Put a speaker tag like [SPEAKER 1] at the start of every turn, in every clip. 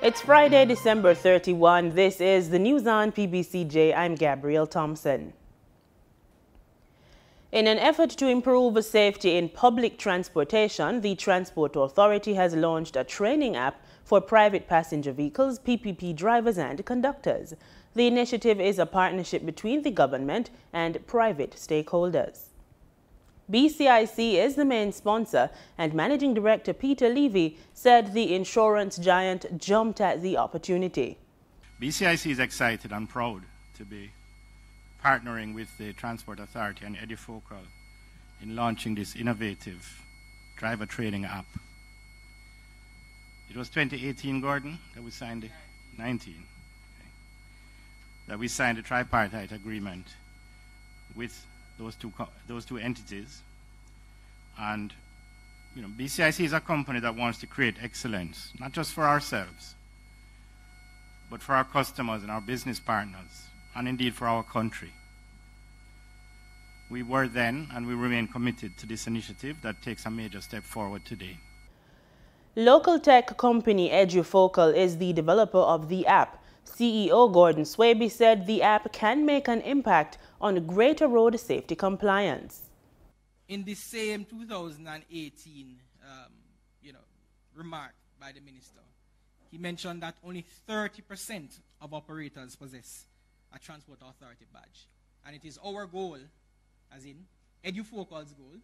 [SPEAKER 1] It's Friday, December 31. This is the news on PBCJ. I'm Gabrielle Thompson. In an effort to improve safety in public transportation, the Transport Authority has launched a training app for private passenger vehicles, PPP drivers and conductors. The initiative is a partnership between the government and private stakeholders. BCIC is the main sponsor, and Managing Director Peter Levy said the insurance giant jumped at the opportunity.
[SPEAKER 2] BCIC is excited and proud to be partnering with the Transport Authority and Edifocal in launching this innovative driver training app. It was 2018, Gordon, that we signed it? 19. Okay. That we signed a tripartite agreement with those two entities. And BCIC is a company that wants to create excellence, not just for ourselves, but for our customers and our business partners, and indeed for our country. We were then, and we remain committed to this initiative that takes a major step forward today.
[SPEAKER 1] Local tech company Edifocal is the developer of the app. CEO Gordon Swaby said the app can make an impact on greater road safety compliance.
[SPEAKER 3] In the same 2018 remark by the minister, he mentioned that only 30% of operators possess a Transport Authority badge. And it is our goal, as in Edufocal's goal,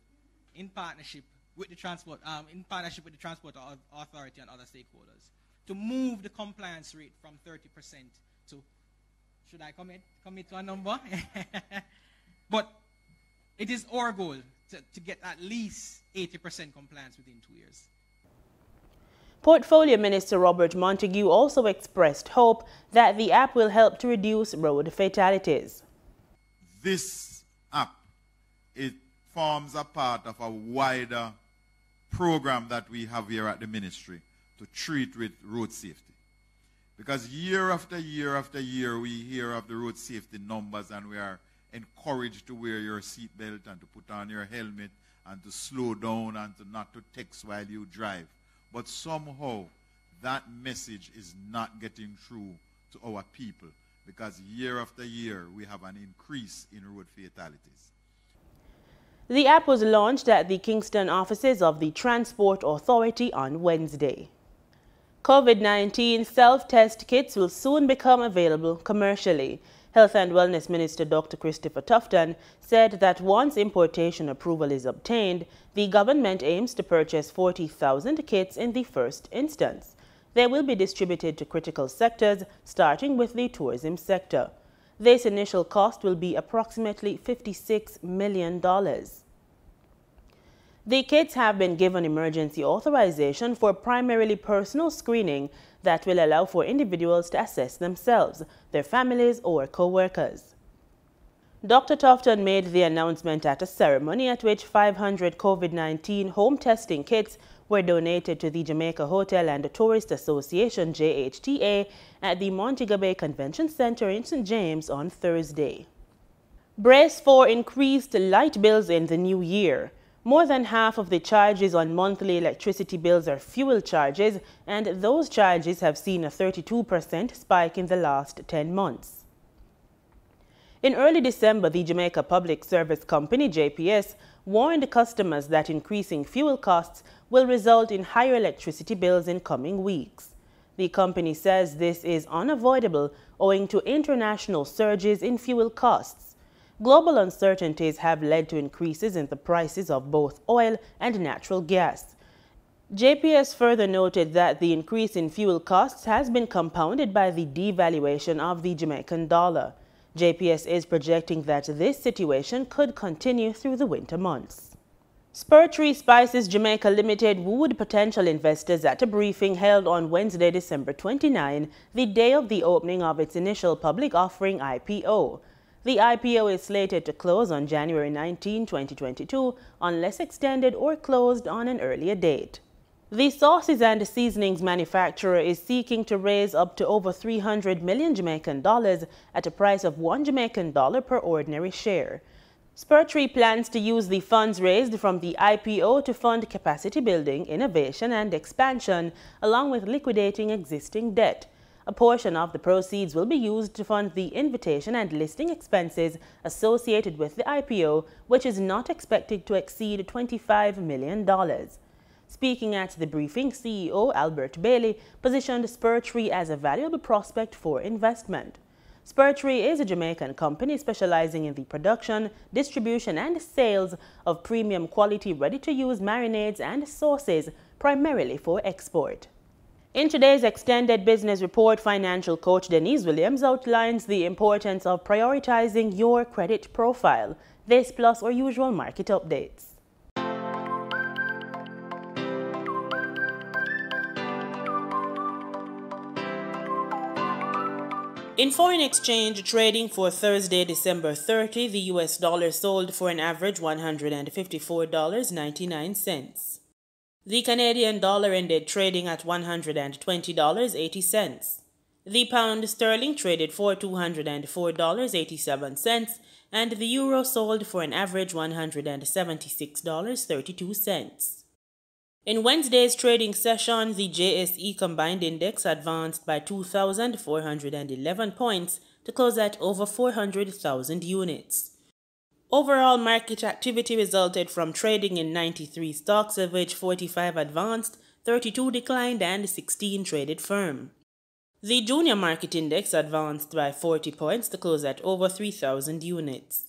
[SPEAKER 3] in partnership with the Transport Authority and other stakeholders, to move the compliance rate from 30% to, should I commit to a number? But it is our goal to get at least 80% compliance within 2 years.
[SPEAKER 1] Portfolio Minister Robert Montague also expressed hope that the app will help to reduce road fatalities.
[SPEAKER 4] This app, it forms a part of a wider program that we have here at the ministry to treat with road safety. Because year after year after year, we hear of the road safety numbers, and we are encouraged to wear your seatbelt and to put on your helmet and to slow down and to not to text while you drive. But somehow that message is not getting through to our people, because year after year we have an increase in road fatalities.
[SPEAKER 1] The app was launched at the Kingston offices of the Transport Authority on Wednesday. COVID-19 self-test kits will soon become available commercially. Health and Wellness Minister Dr. Christopher Tufton said that once importation approval is obtained, the government aims to purchase 40,000 kits in the first instance. They will be distributed to critical sectors, starting with the tourism sector. This initial cost will be approximately $56 million. The kits have been given emergency authorization for primarily personal screening that will allow for individuals to assess themselves, their families, or co-workers. Dr. Tufton made the announcement at a ceremony at which 500 COVID-19 home testing kits were donated to the Jamaica Hotel and Tourist Association, JHTA, at the Montego Bay Convention Center in St. James on Thursday. Brace for increased light bills in the new year. More than half of the charges on monthly electricity bills are fuel charges, and those charges have seen a 32% spike in the last 10 months. In early December, the Jamaica Public Service Company, JPS, warned customers that increasing fuel costs will result in higher electricity bills in coming weeks. The company says this is unavoidable owing to international surges in fuel costs. Global uncertainties have led to increases in the prices of both oil and natural gas. JPS further noted that the increase in fuel costs has been compounded by the devaluation of the Jamaican dollar. JPS is projecting that this situation could continue through the winter months. Spur Spices Jamaica Limited wooed potential investors at a briefing held on Wednesday, December 29, the day of the opening of its initial public offering IPO. The IPO is slated to close on January 19, 2022, unless extended or closed on an earlier date. The sauces and seasonings manufacturer is seeking to raise up to over 300 million Jamaican dollars at a price of $1 Jamaican per ordinary share. Spur plans to use the funds raised from the IPO to fund capacity building, innovation and expansion, along with liquidating existing debt. A portion of the proceeds will be used to fund the invitation and listing expenses associated with the IPO, which is not expected to exceed $25 million. Speaking at the briefing, CEO Albert Bailey positioned Spur as a valuable prospect for investment. Spur is a Jamaican company specializing in the production, distribution and sales of premium quality ready-to-use marinades and sauces, primarily for export. In today's extended business report, financial coach Denise Williams outlines the importance of prioritizing your credit profile. This plus our usual market updates. In foreign exchange trading for Thursday, December 30, the US dollar sold for an average $154.99. The Canadian dollar ended trading at $120.80. The pound sterling traded for $204.87, and the euro sold for an average $176.32. In Wednesday's trading session, the JSE Combined Index advanced by 2,411 points to close at over 400,000 units. Overall market activity resulted from trading in 93 stocks, of which 45 advanced, 32 declined, and 16 traded firm. The Junior Market Index advanced by 40 points to close at over 3,000 units.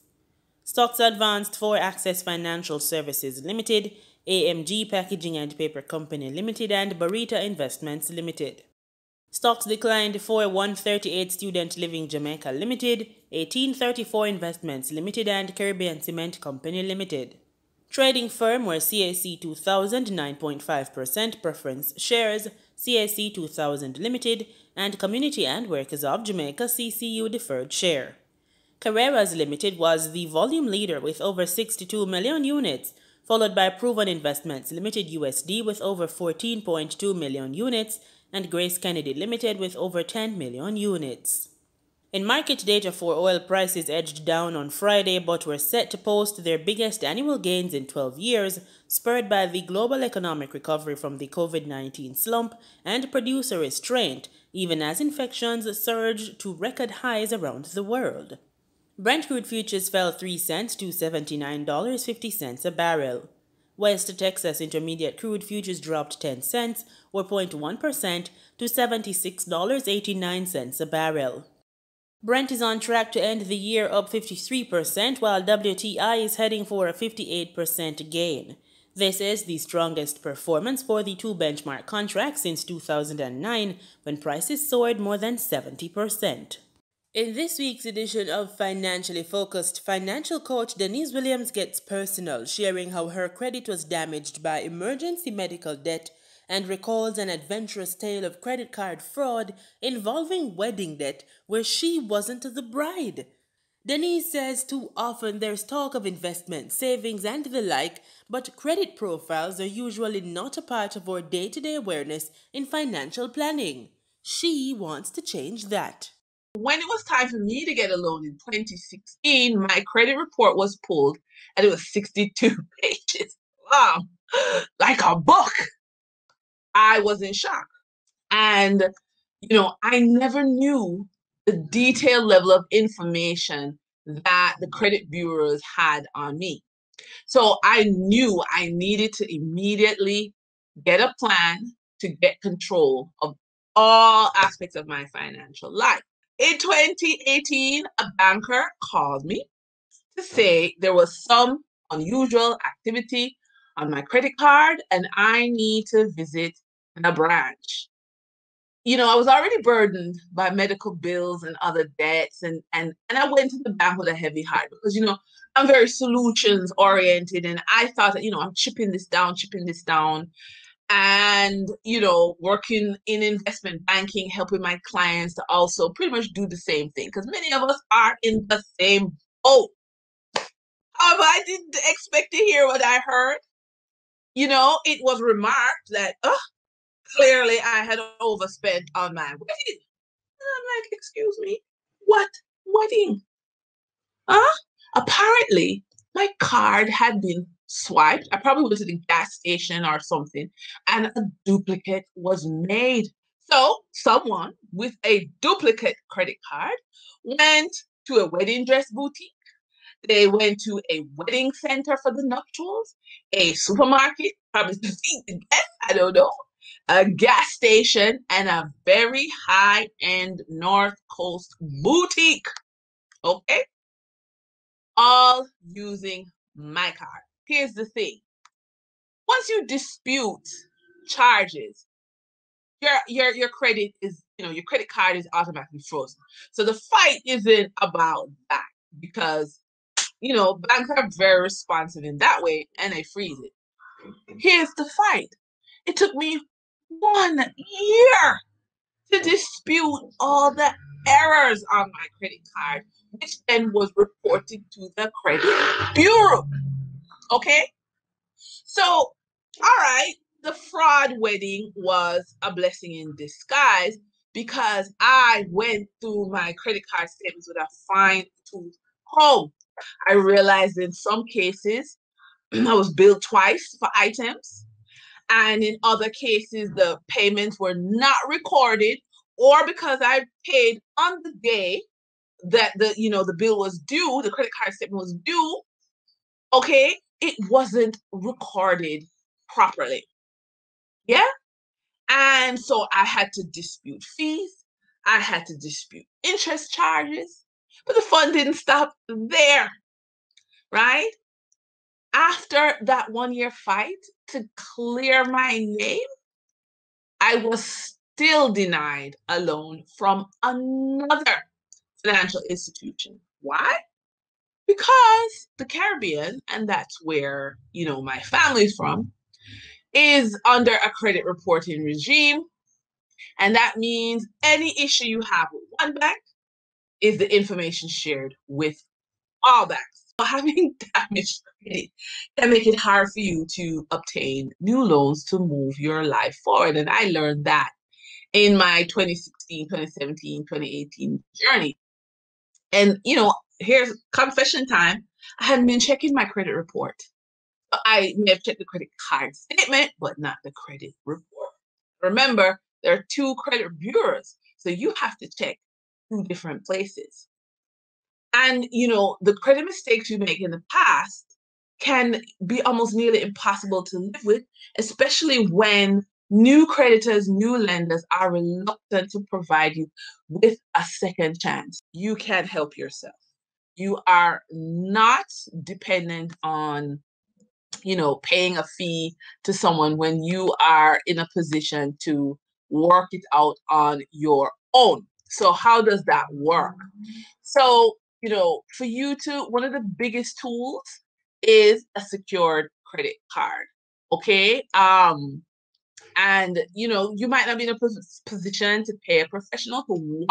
[SPEAKER 1] Stocks advanced for Access Financial Services Limited, AMG Packaging and Paper Company Limited, and Barita Investments Limited. Stocks declined for 138 Student Living Jamaica Limited, 1834 Investments Limited, and Caribbean Cement Company Limited. Trading firm were CAC 2000 9.5% preference shares, CAC 2000 Limited, and Community and Workers of Jamaica CCU deferred share. Carreras Limited was the volume leader with over 62 million units, followed by Proven Investments Limited USD with over 14.2 million units, and Grace Kennedy Limited with over 10 million units. In market data for oil, prices edged down on Friday but were set to post their biggest annual gains in 12 years, spurred by the global economic recovery from the COVID-19 slump and producer restraint, even as infections surged to record highs around the world. Brent crude futures fell 3 cents to $79.50 a barrel. West Texas Intermediate crude futures dropped 10 cents, or 0.1%, to $76.89 a barrel. Brent is on track to end the year up 53%, while WTI is heading for a 58% gain. This is the strongest performance for the two benchmark contracts since 2009, when prices soared more than 70%. In this week's edition of Financially Focused, financial coach Denise Williams gets personal, sharing how her credit was damaged by emergency medical debt and recalls an adventurous tale of credit card fraud involving wedding debt where she wasn't the bride. Denise says too often there's talk of investment, savings, and the like, but credit profiles are usually not a part of our day-to-day awareness in financial planning. She wants to change that.
[SPEAKER 5] When it was time for me to get a loan in 2016, my credit report was pulled and it was 62 pages long, like a book. I was in shock. And, I never knew the detailed level of information that the credit bureaus had on me. So I knew I needed to immediately get a plan to get control of all aspects of my financial life. In 2018, a banker called me to say there was some unusual activity on my credit card and I need to visit the branch. I was already burdened by medical bills and other debts, and I went to the bank with a heavy heart because, I'm very solutions oriented, and I thought that, I'm chipping this down. And, working in investment banking, helping my clients to also pretty much do the same thing, because many of us are in the same boat. I didn't expect to hear what I heard. It was remarked that, clearly I had overspent on my wedding. And I'm like, excuse me, what wedding? Apparently, my card had been swiped. I probably went to the gas station or something, and a duplicate was made. So someone with a duplicate credit card went to a wedding dress boutique. They went to a wedding center for the nuptials, a supermarket, probably to feed the guests, I don't know, a gas station, and a very high-end North Coast boutique. Okay? All using my card. Here's the thing. Once you dispute charges, your credit is, your credit card is automatically frozen. So the fight isn't about that because, banks are very responsive in that way and they freeze it. Here's the fight. It took me 1 year to dispute all the errors on my credit card, which then was reported to the credit bureau. Okay? So, all right, the fraud wedding was a blessing in disguise because I went through my credit card statements with a fine-tooth comb. I realized in some cases I was billed twice for items, and in other cases the payments were not recorded, or because I paid on the day that the bill was due, the credit card statement was due, okay, it wasn't recorded properly. Yeah? And so I had to dispute fees. I had to dispute interest charges. But the fun didn't stop there, right? After that 1 year fight to clear my name, I was still denied a loan from another financial institution. Why? Because the Caribbean, and that's where, my family's from, is under a credit reporting regime. And that means any issue you have with one bank is the information shared with all banks. So having damaged credit can make it hard for you to obtain new loans to move your life forward. And I learned that in my 2016, 2017, 2018 journey. And, here's confession time. I hadn't been checking my credit report. I may have checked the credit card statement, but not the credit report. Remember, there are 2 credit bureaus, so you have to check 2 different places. And, the credit mistakes you make in the past can be almost nearly impossible to live with, especially when new creditors, new lenders are reluctant to provide you with a second chance. You can't help yourself. You are not dependent on, paying a fee to someone when you are in a position to work it out on your own. So how does that work? So, for you to, one of the biggest tools is a secured credit card. Okay. And you might not be in a position to pay a professional to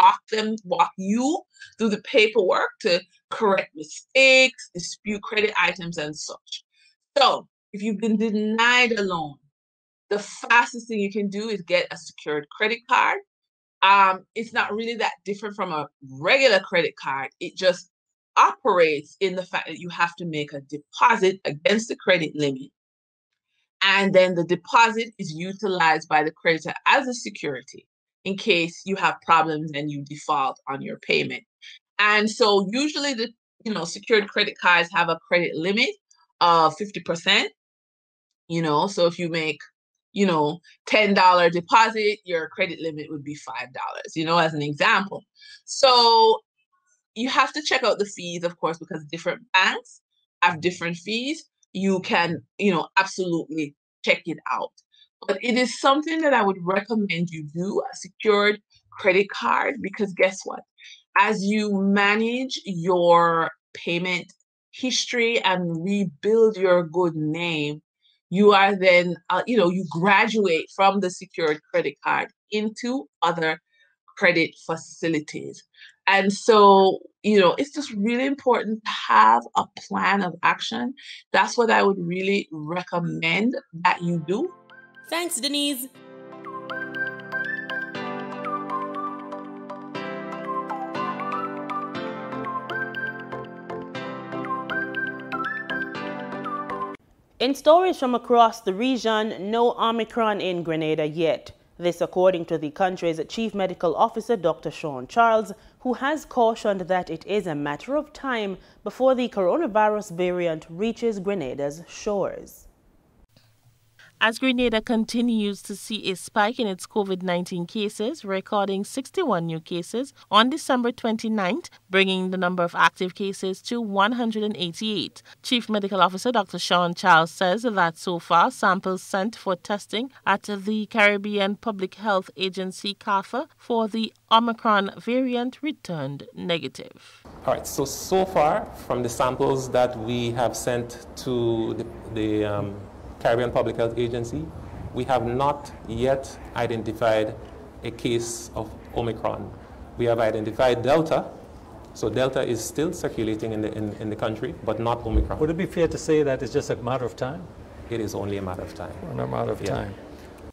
[SPEAKER 5] walk you through the paperwork to correct mistakes, dispute credit items, and such. So if you've been denied a loan, the fastest thing you can do is get a secured credit card. It's not really that different from a regular credit card. It just operates in the fact that you have to make a deposit against the credit limit. And then the deposit is utilized by the creditor as a security in case you have problems and you default on your payment. And so usually the secured credit cards have a credit limit of 50%. So if you make $10 deposit, your credit limit would be $5, as an example. So you have to check out the fees, of course, because different banks have different fees. You can, absolutely check it out. But it is something that I would recommend you do, a secured credit card, because guess what? As you manage your payment history and rebuild your good name, you are then, you graduate from the secured credit card into other credit facilities. And so, it's just really important to have a plan of action. That's what I would really recommend that you do.
[SPEAKER 1] Thanks, Denise. In stories from across the region, no Omicron in Grenada yet. This according to the country's Chief Medical Officer, Dr. Sean Charles, who has cautioned that it is a matter of time before the coronavirus variant reaches Grenada's shores.
[SPEAKER 6] As Grenada continues to see a spike in its COVID-19 cases, recording 61 new cases on December 29th, bringing the number of active cases to 188. Chief Medical Officer Dr. Sean Charles says that so far samples sent for testing at the Caribbean Public Health Agency CARFA for the Omicron variant returned negative.
[SPEAKER 7] All right, so far from the samples that we have sent to the Caribbean Public Health Agency, we have not yet identified a case of Omicron. We have identified Delta, so Delta is still circulating in the country, but not Omicron.
[SPEAKER 8] Would it be fair to say that it's just a matter of time?
[SPEAKER 7] It is only a matter of time.
[SPEAKER 8] A matter of time.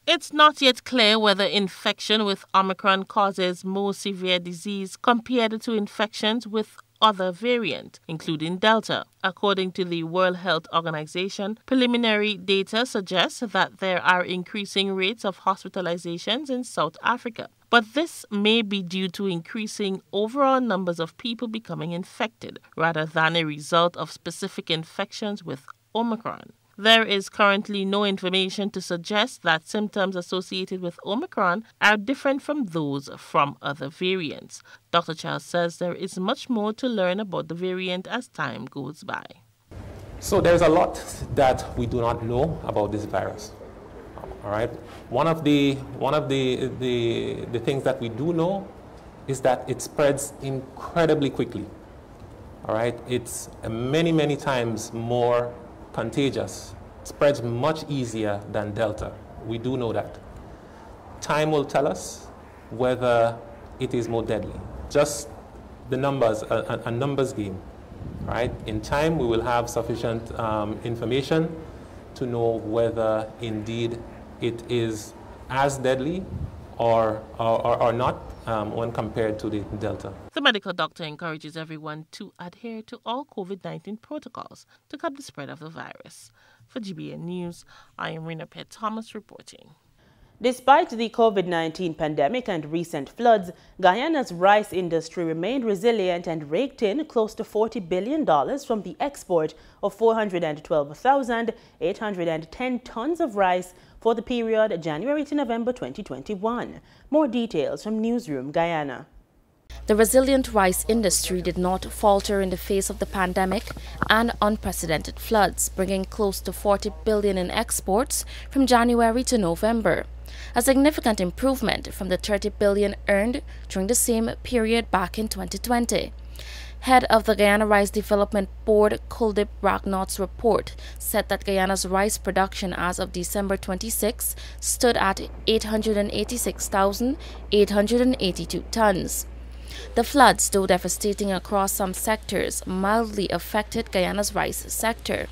[SPEAKER 6] It's not yet clear whether infection with Omicron causes more severe disease compared to infections with other variant, including Delta. According to the World Health Organization, preliminary data suggests that there are increasing rates of hospitalizations in South Africa. But this may be due to increasing overall numbers of people becoming infected, rather than a result of specific infections with Omicron. There is currently no information to suggest that symptoms associated with Omicron are different from those from other variants. Dr. Charles says there is much more to learn about the variant as time goes by.
[SPEAKER 7] So there's a lot that we do not know about this virus. All right. One of the things that we do know is that it spreads incredibly quickly. All right. It's many times more contagious. It spreads much easier than Delta. We do know that. Time will tell us whether it is more deadly. Just the numbers, a numbers game. Right? In time, we will have sufficient information to know whether indeed it is as deadly or not when compared to the Delta.
[SPEAKER 6] The medical doctor encourages everyone to adhere to all COVID-19 protocols to curb the spread of the virus. For GBN News, I am Rena Pett Thomas reporting.
[SPEAKER 1] Despite the COVID-19 pandemic and recent floods, Guyana's rice industry remained resilient and raked in close to $40 billion from the export of 412,810 tons of rice for the period January to November 2021. More details from Newsroom Guyana.
[SPEAKER 9] The resilient rice industry did not falter in the face of the pandemic and unprecedented floods, bringing close to $40 billion in exports from January to November, a significant improvement from the $30 billion earned during the same period back in 2020. Head of the Guyana Rice Development Board, Kuldip Ragnot's report said that Guyana's rice production as of December 26 stood at 886,882 tons. The floods, though devastating across some sectors, mildly affected Guyana's rice sector.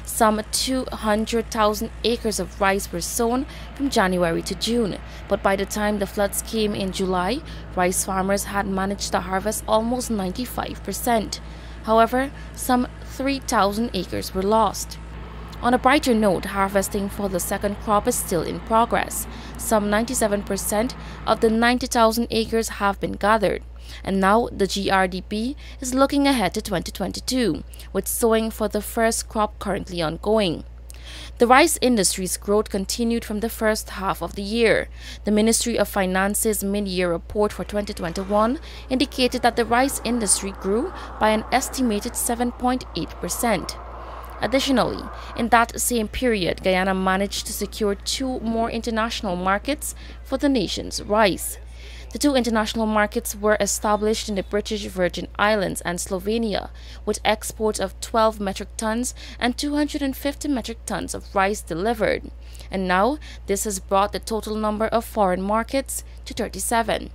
[SPEAKER 9] Some 200,000 acres of rice were sown from January to June, but by the time the floods came in July, rice farmers had managed to harvest almost 95%. However, some 3,000 acres were lost. On a brighter note, harvesting for the second crop is still in progress. Some 97% of the 90,000 acres have been gathered. And now the GRDP is looking ahead to 2022, with sowing for the first crop currently ongoing. The rice industry's growth continued from the first half of the year. The Ministry of Finance's mid-year report for 2021 indicated that the rice industry grew by an estimated 7.8%. Additionally, in that same period, Guyana managed to secure 2 more international markets for the nation's rice. The 2 international markets were established in the British Virgin Islands and Slovenia, with exports of 12 metric tons and 250 metric tons of rice delivered. And now, this has brought the total number of foreign markets to 37.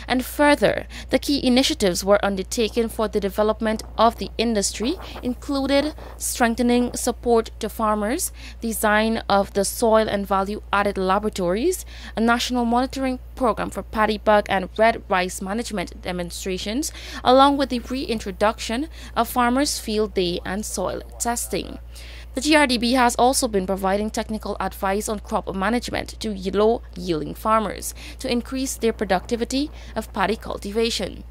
[SPEAKER 9] And further, the key initiatives were undertaken for the development of the industry included strengthening support to farmers, design of the soil and value-added laboratories, a national monitoring program for paddy bug and red rice management demonstrations, along with the reintroduction of Farmers' Field Day and soil testing. The GRDB has also been providing technical advice on crop management to low-yielding farmers to increase their productivity of paddy cultivation.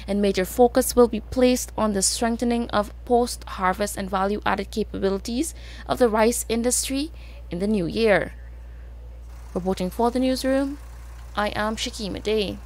[SPEAKER 9] And major focus will be placed on the strengthening of post-harvest and value-added capabilities of the rice industry in the new year. Reporting for the newsroom, I am Shakima Day.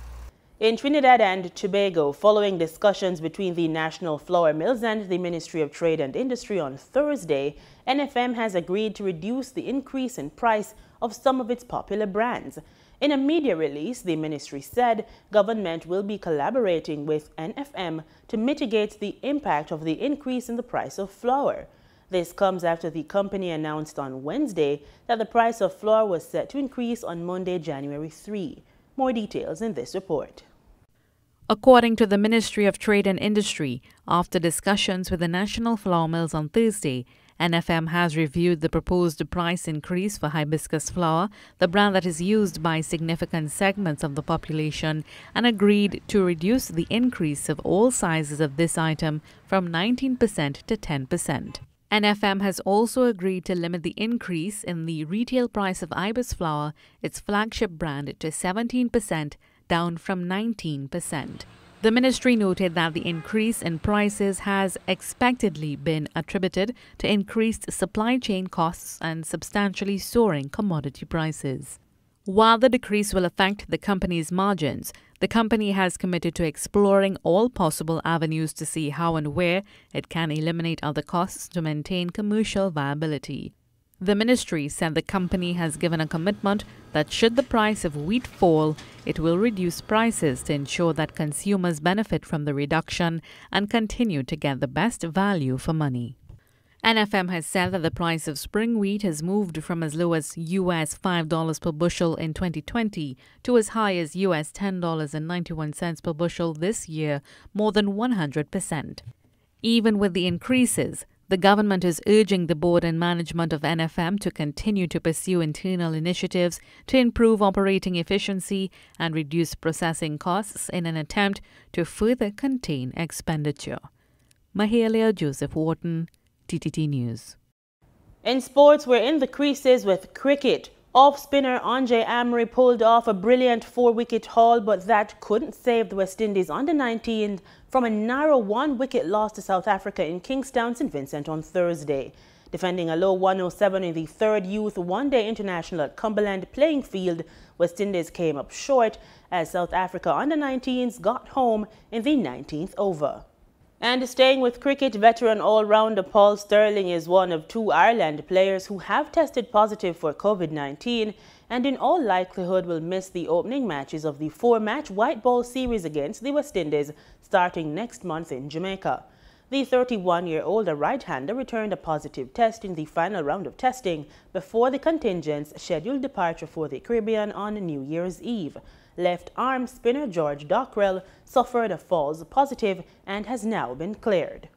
[SPEAKER 1] In Trinidad and Tobago, following discussions between the National Flour Mills and the Ministry of Trade and Industry on Thursday, NFM has agreed to reduce the increase in price of some of its popular brands. In a media release, the ministry said government will be collaborating with NFM to mitigate the impact of the increase in the price of flour. This comes after the company announced on Wednesday that the price of flour was set to increase on Monday, January 3. More details in this report.
[SPEAKER 10] According to the Ministry of Trade and Industry, after discussions with the National Flour Mills on Thursday, NFM has reviewed the proposed price increase for Hibiscus flour, the brand that is used by significant segments of the population, and agreed to reduce the increase of all sizes of this item from 19% to 10%. NFM has also agreed to limit the increase in the retail price of Ibis flour, its flagship brand, to 17%, down from 19%. The ministry noted that the increase in prices has expectedly been attributed to increased supply chain costs and substantially soaring commodity prices. While the decrease will affect the company's margins, the company has committed to exploring all possible avenues to see how and where it can eliminate other costs to maintain commercial viability. The ministry said the company has given a commitment that should the price of wheat fall, it will reduce prices to ensure that consumers benefit from the reduction and continue to get the best value for money. NFM has said that the price of spring wheat has moved from as low as US $5 per bushel in 2020 to as high as US $10.91 per bushel this year, more than 100%. Even with the increases, the government is urging the board and management of NFM to continue to pursue internal initiatives to improve operating efficiency and reduce processing costs in an attempt to further contain expenditure. Mahalia Joseph Wharton, TTT News.
[SPEAKER 1] In sports, we're in the creases with cricket. Off-spinner Andre Amory pulled off a brilliant 4-wicket haul, but that couldn't save the West Indies under-19 from a narrow 1-wicket loss to South Africa in Kingstown, St. Vincent on Thursday. Defending a low 107 in the third youth one-day international at Cumberland playing field, West Indies came up short as South Africa under-19s got home in the 19th over. And staying with cricket, veteran all-rounder Paul Stirling is one of 2 Ireland players who have tested positive for COVID-19 and in all likelihood will miss the opening matches of the 4-match white ball series against the West Indies starting next month in Jamaica. The 31-year-old right-hander returned a positive test in the final round of testing before the contingent's scheduled departure for the Caribbean on New Year's Eve. Left arm spinner George Dockrell suffered a false positive and has now been cleared.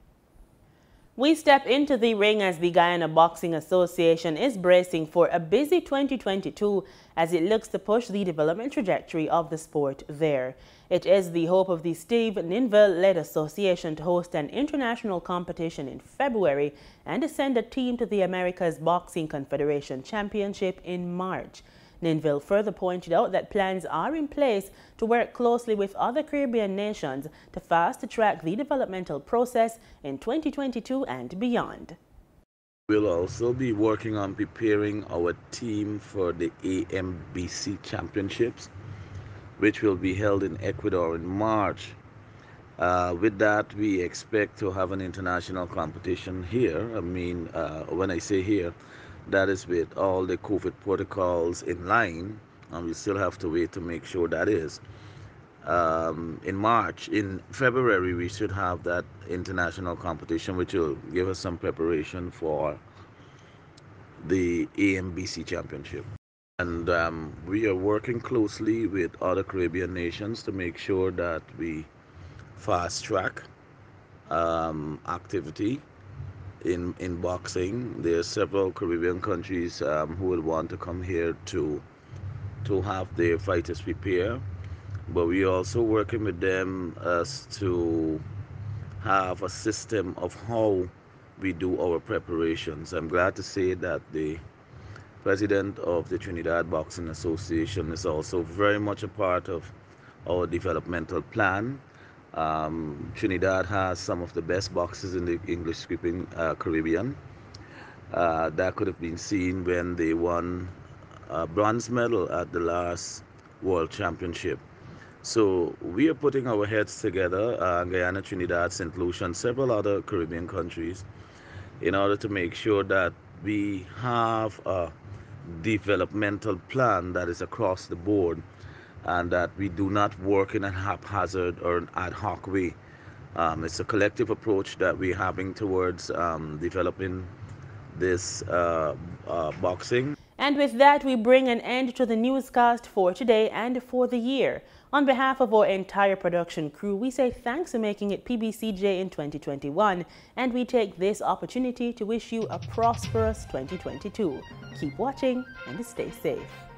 [SPEAKER 1] We step into the ring as the Guyana Boxing Association is bracing for a busy 2022 as it looks to push the development trajectory of the sport there. It is the hope of the Steve Ninville-led association to host an international competition in February and to send a team to the America's Boxing Confederation Championship in March. Ninville further pointed out that plans are in place to work closely with other Caribbean nations to fast-track the developmental process in 2022 and beyond.
[SPEAKER 11] We'll also be working on preparing our team for the AMBC Championships, which will be held in Ecuador in March. With that, we expect to have an international competition here. I mean, when I say here, that is with all the COVID protocols in line, and we still have to wait to make sure that is. In March, in February, we should have that international competition, which will give us some preparation for the AMBC Championship. And we are working closely with other Caribbean nations to make sure that we fast track activity in boxing. There are several Caribbean countries who will want to come here to have their fighters prepare, but we are also working with them as to have a system of how we do our preparations. I'm glad to say that the president of the Trinidad Boxing Association is also very much a part of our developmental plan. Trinidad has some of the best boxers in the English-speaking Caribbean. That could have been seen when they won a bronze medal at the last World Championship. So we are putting our heads together, Guyana, Trinidad, St. Lucia, and several other Caribbean countries, in order to make sure that we have a developmental plan that is across the board, and that we do not work in a haphazard or an ad hoc way. It's a collective approach that we're having towards developing this boxing.
[SPEAKER 1] And with that, we bring an end to the newscast for today and for the year. On behalf of our entire production crew, we say thanks for making it PBCJ in 2021, and we take this opportunity to wish you a prosperous 2022. Keep watching and stay safe.